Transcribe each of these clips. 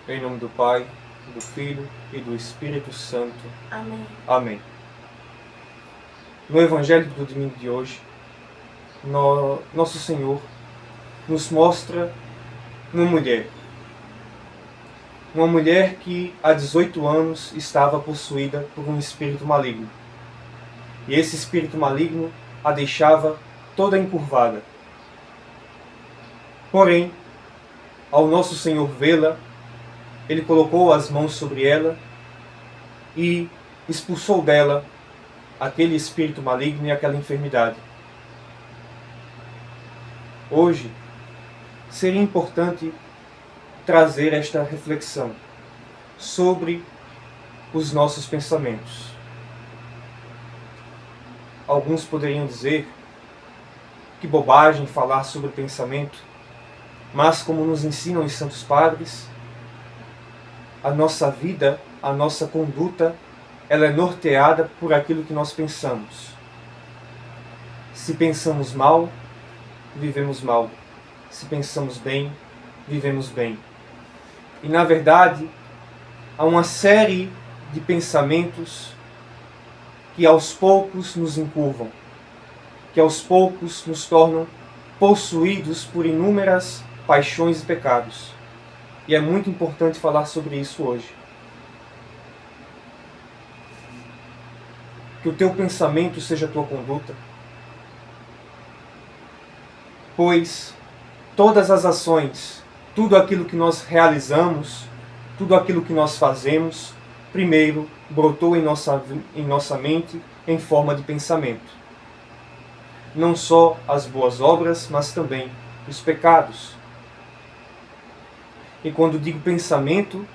Em nome do Pai, do Filho e do Espírito Santo. Amém. Amém. No Evangelho do domingo de hoje, Nosso Senhor nos mostra uma mulher. Uma mulher que há 18 anos estava possuída por um espírito maligno. E esse espírito maligno a deixava toda encurvada. Porém, ao Nosso Senhor vê-la, Ele colocou as mãos sobre ela e expulsou dela aquele espírito maligno e aquela enfermidade. Hoje, seria importante trazer esta reflexão sobre os nossos pensamentos. Alguns poderiam dizer que bobagem falar sobre pensamento, mas como nos ensinam os Santos Padres, a nossa vida, a nossa conduta, ela é norteada por aquilo que nós pensamos. Se pensamos mal, vivemos mal. Se pensamos bem, vivemos bem. E na verdade, há uma série de pensamentos que aos poucos nos encurvam, que aos poucos nos tornam possuídos por inúmeras paixões e pecados. E é muito importante falar sobre isso hoje. Que o teu pensamento seja a tua conduta, pois todas as ações, tudo aquilo que nós realizamos, tudo aquilo que nós fazemos, primeiro brotou em nossa mente em forma de pensamento. Não só as boas obras, mas também os pecados. E quando digo pensamento,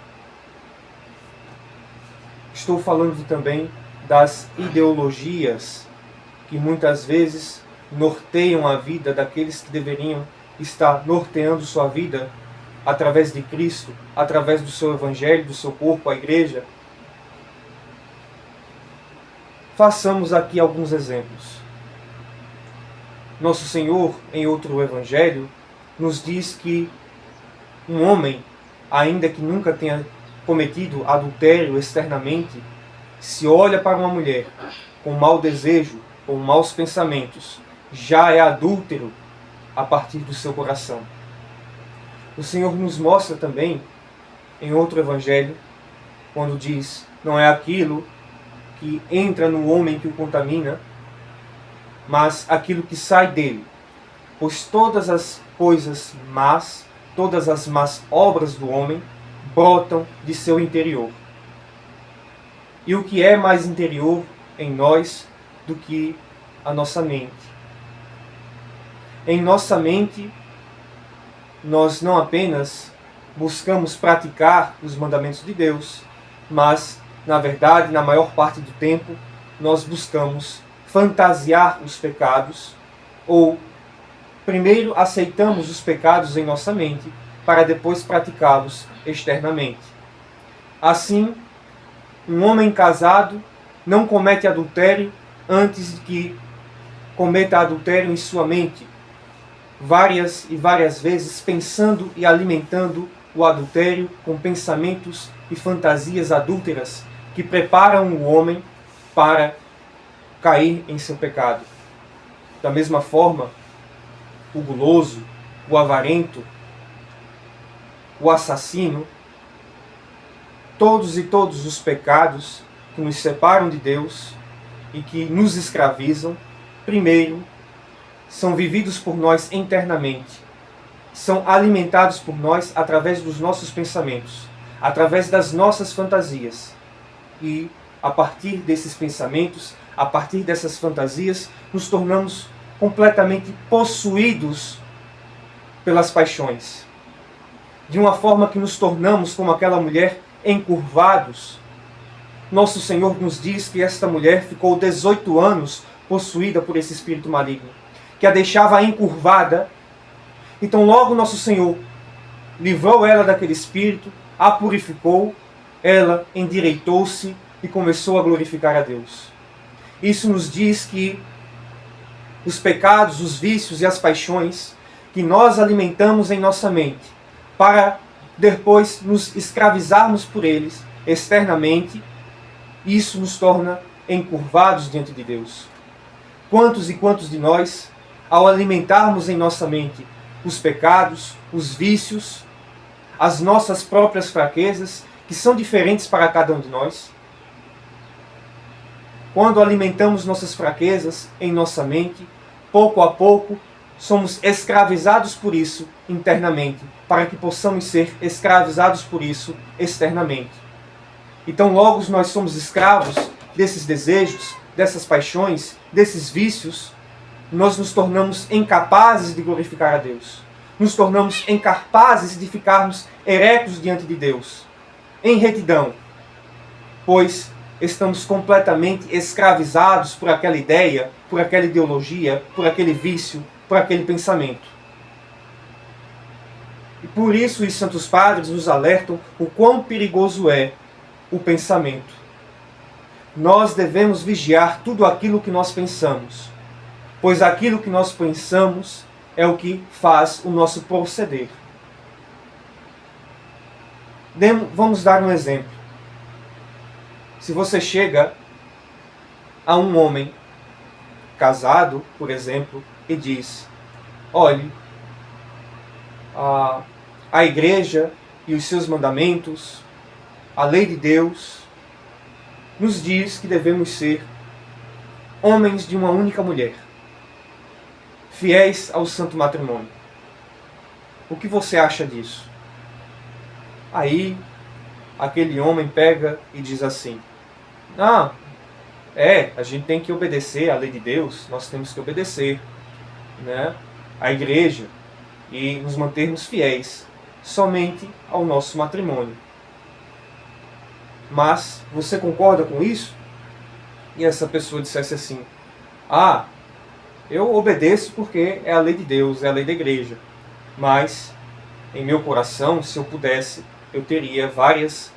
estou falando também das ideologias que muitas vezes norteiam a vida daqueles que deveriam estar norteando sua vida através de Cristo, através do seu Evangelho, do seu corpo, a Igreja. Façamos aqui alguns exemplos. Nosso Senhor, em outro Evangelho, nos diz que um homem, ainda que nunca tenha cometido adultério externamente, se olha para uma mulher com mau desejo, com maus pensamentos, já é adúltero a partir do seu coração. O Senhor nos mostra também, em outro Evangelho, quando diz, não é aquilo que entra no homem que o contamina, mas aquilo que sai dele. Pois todas as coisas más, todas as más obras do homem brotam de seu interior. E o que é mais interior em nós do que a nossa mente? Em nossa mente, nós não apenas buscamos praticar os mandamentos de Deus, mas, na verdade, na maior parte do tempo, nós buscamos fantasiar os pecados, ou primeiro aceitamos os pecados em nossa mente, para depois praticá-los externamente. Assim, um homem casado não comete adultério antes de que cometa adultério em sua mente, várias e várias vezes pensando e alimentando o adultério com pensamentos e fantasias adúlteras que preparam o homem para cair em seu pecado. Da mesma forma, o guloso, o avarento, o assassino, todos os pecados que nos separam de Deus e que nos escravizam, primeiro, são vividos por nós internamente, são alimentados por nós através dos nossos pensamentos, através das nossas fantasias. E, a partir desses pensamentos, a partir dessas fantasias, nos tornamos completamente possuídos pelas paixões. De uma forma que nos tornamos como aquela mulher encurvados. Nosso Senhor nos diz que esta mulher ficou 18 anos possuída por esse espírito maligno, que a deixava encurvada. Então logo Nosso Senhor livrou ela daquele espírito, a purificou, ela endireitou-se e começou a glorificar a Deus. Isso nos diz que os pecados, os vícios e as paixões que nós alimentamos em nossa mente para depois nos escravizarmos por eles externamente, isso nos torna encurvados diante de Deus. Quantos e quantos de nós, ao alimentarmos em nossa mente os pecados, os vícios, as nossas próprias fraquezas, que são diferentes para cada um de nós, quando alimentamos nossas fraquezas em nossa mente, pouco a pouco somos escravizados por isso internamente, para que possamos ser escravizados por isso externamente. Então, logo nós somos escravos desses desejos, dessas paixões, desses vícios, nós nos tornamos incapazes de glorificar a Deus. Nos tornamos incapazes de ficarmos eretos diante de Deus, em retidão, pois estamos completamente escravizados por aquela ideia, por aquela ideologia, por aquele vício, por aquele pensamento. E por isso os santos padres nos alertam o quão perigoso é o pensamento. Nós devemos vigiar tudo aquilo que nós pensamos, pois aquilo que nós pensamos é o que faz o nosso proceder. Vamos dar um exemplo. Se você chega a um homem casado, por exemplo, e diz: olhe, a igreja e os seus mandamentos, a lei de Deus, nos diz que devemos ser homens de uma única mulher, fiéis ao santo matrimônio. O que você acha disso? Aí, aquele homem pega e diz assim: a gente tem que obedecer à lei de Deus, nós temos que obedecer, né, à igreja e nos mantermos fiéis somente ao nosso matrimônio. Mas você concorda com isso? E essa pessoa dissesse assim: eu obedeço porque é a lei de Deus, é a lei da igreja, mas em meu coração, se eu pudesse, eu teria várias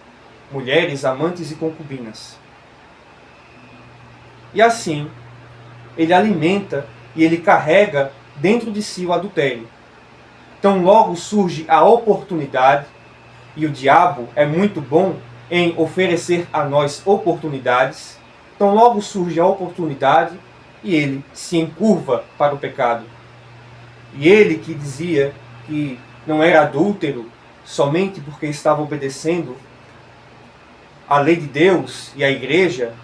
mulheres, amantes e concubinas. E assim, ele alimenta e ele carrega dentro de si o adultério. Então logo surge a oportunidade, e o diabo é muito bom em oferecer a nós oportunidades. Então logo surge a oportunidade e ele se encurva para o pecado. E ele que dizia que não era adúltero somente porque estava obedecendo a lei de Deus e a igreja,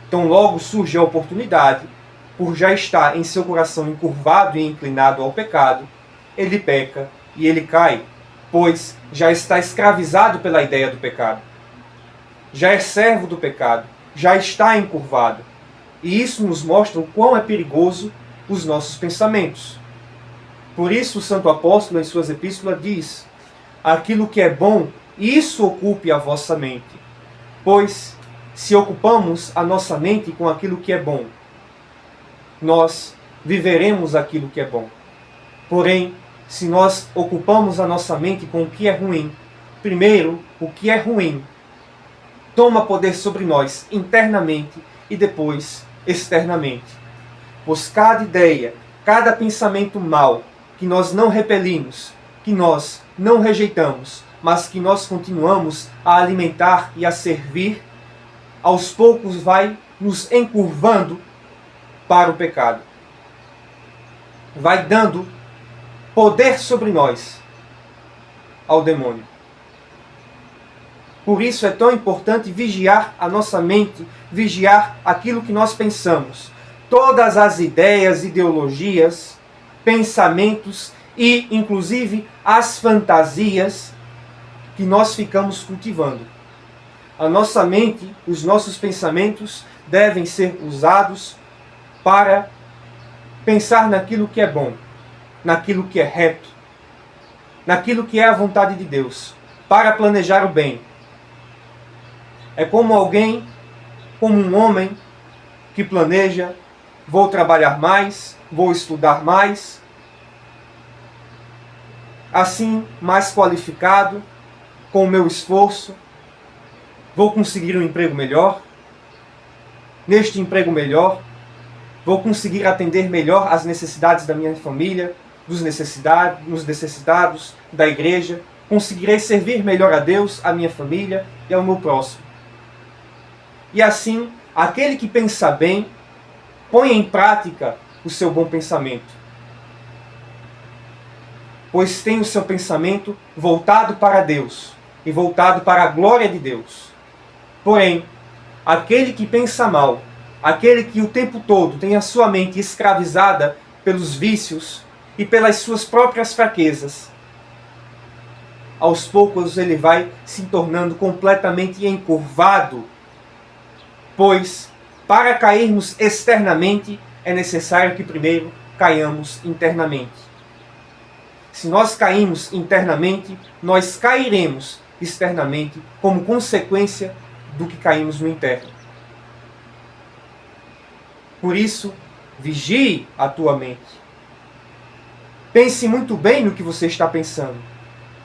então logo surge a oportunidade, por já estar em seu coração encurvado e inclinado ao pecado, ele peca e ele cai, pois já está escravizado pela ideia do pecado. Já é servo do pecado, já está encurvado. E isso nos mostra o quão é perigoso os nossos pensamentos. Por isso o santo apóstolo em suas epístolas diz: aquilo que é bom, isso ocupe a vossa mente. Pois se ocupamos a nossa mente com aquilo que é bom, nós viveremos aquilo que é bom. Porém, se nós ocupamos a nossa mente com o que é ruim, primeiro, o que é ruim toma poder sobre nós internamente e depois externamente. Pois cada ideia, cada pensamento mau que nós não repelimos, que nós não rejeitamos, mas que nós continuamos a alimentar e a servir, aos poucos vai nos encurvando para o pecado. Vai dando poder sobre nós ao demônio. Por isso é tão importante vigiar a nossa mente, vigiar aquilo que nós pensamos. Todas as ideias, ideologias, pensamentos e, inclusive, as fantasias que nós ficamos cultivando. A nossa mente, os nossos pensamentos devem ser usados para pensar naquilo que é bom, naquilo que é reto, naquilo que é a vontade de Deus, para planejar o bem. É como um homem que planeja: vou trabalhar mais, vou estudar mais, assim mais qualificado, com o meu esforço, vou conseguir um emprego melhor. Neste emprego melhor, vou conseguir atender melhor às necessidades da minha família, dos necessitados, da igreja. conseguirei servir melhor a Deus, a minha família e ao meu próximo. E assim, aquele que pensa bem, põe em prática o seu bom pensamento, pois tem o seu pensamento voltado para Deus e voltado para a glória de Deus. Porém, aquele que pensa mal, aquele que o tempo todo tem a sua mente escravizada pelos vícios e pelas suas próprias fraquezas, aos poucos ele vai se tornando completamente encurvado, pois para cairmos externamente é necessário que primeiro caiamos internamente. Se nós caímos internamente, nós cairemos externamente como consequência do que caímos no interno. Por isso, vigie a tua mente. Pense muito bem no que você está pensando.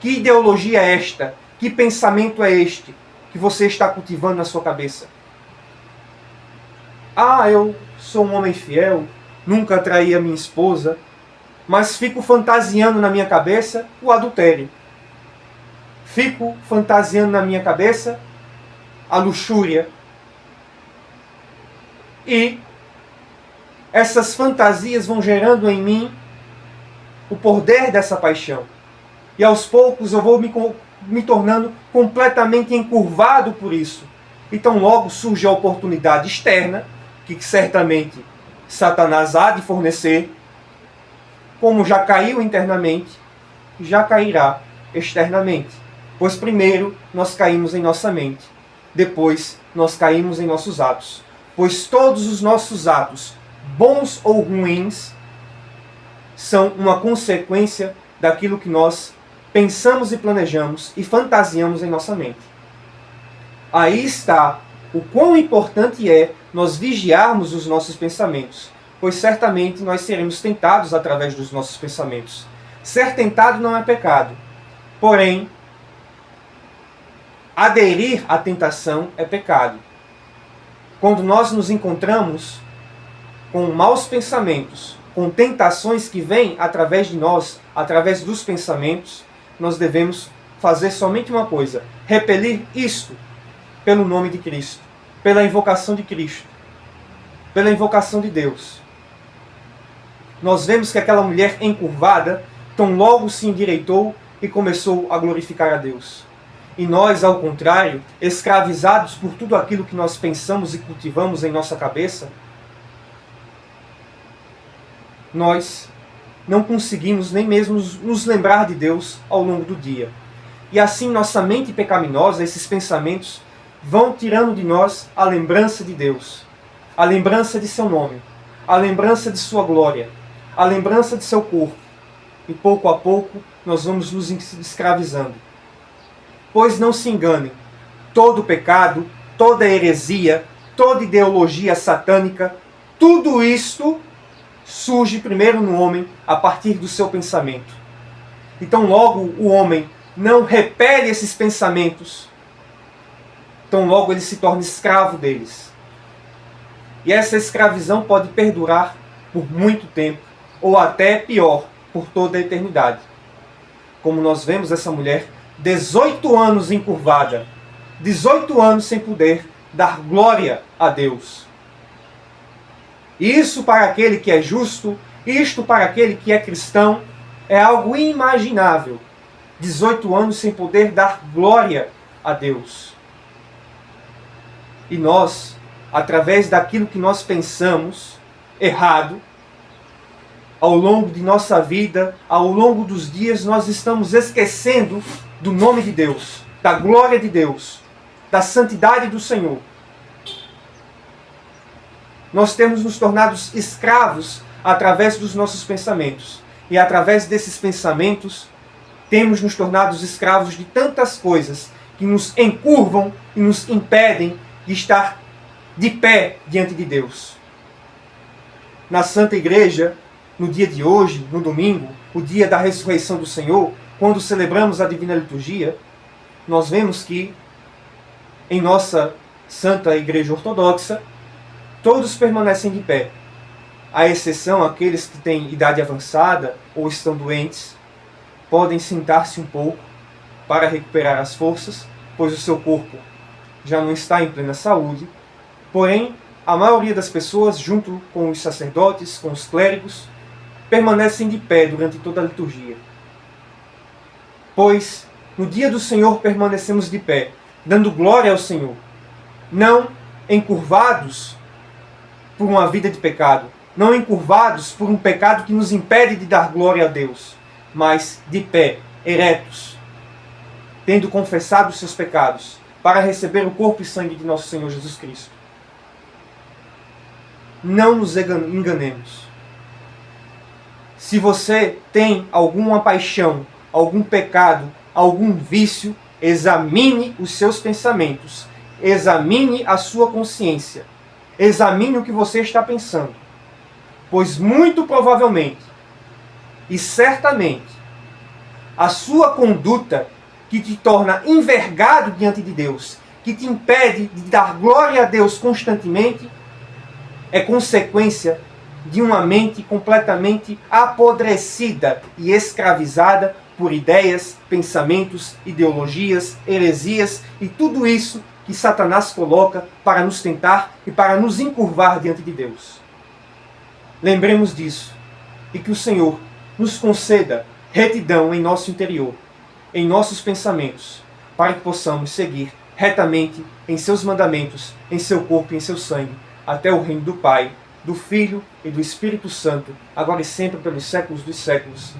Que ideologia é esta? Que pensamento é este que você está cultivando na sua cabeça? Ah, eu sou um homem fiel, nunca traí a minha esposa, mas fico fantasiando na minha cabeça o adultério. Fico fantasiando na minha cabeça a luxúria. E essas fantasias vão gerando em mim o poder dessa paixão. E aos poucos eu vou me tornando completamente encurvado por isso. Então logo surge a oportunidade externa, que certamente Satanás há de fornecer, como já caiu internamente, já cairá externamente. Pois primeiro nós caímos em nossa mente, depois nós caímos em nossos atos. Pois todos os nossos atos, bons ou ruins, são uma consequência daquilo que nós pensamos e planejamos e fantasiamos em nossa mente. Aí está o quão importante é nós vigiarmos os nossos pensamentos, pois certamente nós seremos tentados através dos nossos pensamentos. Ser tentado não é pecado, porém, aderir à tentação é pecado. Quando nós nos encontramos com maus pensamentos, com tentações que vêm através de nós, através dos pensamentos, nós devemos fazer somente uma coisa: repelir isto pelo nome de Cristo, pela invocação de Cristo, pela invocação de Deus. Nós vemos que aquela mulher encurvada tão logo se endireitou e começou a glorificar a Deus. E nós, ao contrário, escravizados por tudo aquilo que nós pensamos e cultivamos em nossa cabeça, nós não conseguimos nem mesmo nos lembrar de Deus ao longo do dia. E assim nossa mente pecaminosa, esses pensamentos, vão tirando de nós a lembrança de Deus, a lembrança de seu nome, a lembrança de sua glória, a lembrança de seu corpo. E pouco a pouco nós vamos nos escravizando. Pois não se enganem, todo pecado, toda heresia, toda ideologia satânica, tudo isto surge primeiro no homem a partir do seu pensamento. Então logo o homem não repele esses pensamentos, então logo ele se torna escravo deles. E essa escravidão pode perdurar por muito tempo, ou até pior, por toda a eternidade. Como nós vemos essa mulher, 18 anos encurvada, 18 anos sem poder dar glória a Deus. Isso para aquele que é justo, isto para aquele que é cristão, é algo inimaginável. 18 anos sem poder dar glória a Deus. E nós, através daquilo que nós pensamos errado, ao longo de nossa vida, ao longo dos dias, nós estamos esquecendo do nome de Deus, da glória de Deus, da santidade do Senhor. Nós temos nos tornado escravos através dos nossos pensamentos. E através desses pensamentos, temos nos tornado escravos de tantas coisas que nos encurvam e nos impedem de estar de pé diante de Deus. Na Santa Igreja, no dia de hoje, no domingo, o dia da ressurreição do Senhor, quando celebramos a Divina Liturgia, nós vemos que em nossa Santa Igreja Ortodoxa, todos permanecem de pé, à exceção aqueles que têm idade avançada ou estão doentes, podem sentar-se um pouco para recuperar as forças, pois o seu corpo já não está em plena saúde. Porém, a maioria das pessoas, junto com os sacerdotes, com os clérigos, permanecem de pé durante toda a liturgia. Pois, no dia do Senhor permanecemos de pé, dando glória ao Senhor, não encurvados por uma vida de pecado, não encurvados por um pecado que nos impede de dar glória a Deus, mas de pé, eretos, tendo confessado os seus pecados, para receber o corpo e sangue de nosso Senhor Jesus Cristo. Não nos enganemos. Se você tem alguma paixão, algum pecado, algum vício, examine os seus pensamentos, examine a sua consciência, examine o que você está pensando, pois muito provavelmente e certamente a sua conduta que te torna envergado diante de Deus, que te impede de dar glória a Deus constantemente, é consequência de uma mente completamente apodrecida e escravizada por ideias, pensamentos, ideologias, heresias e tudo isso que Satanás coloca para nos tentar e para nos encurvar diante de Deus. Lembremos disso e que o Senhor nos conceda retidão em nosso interior, em nossos pensamentos, para que possamos seguir retamente em seus mandamentos, em seu corpo e em seu sangue, até o reino do Pai, do Filho e do Espírito Santo, agora e sempre pelos séculos dos séculos.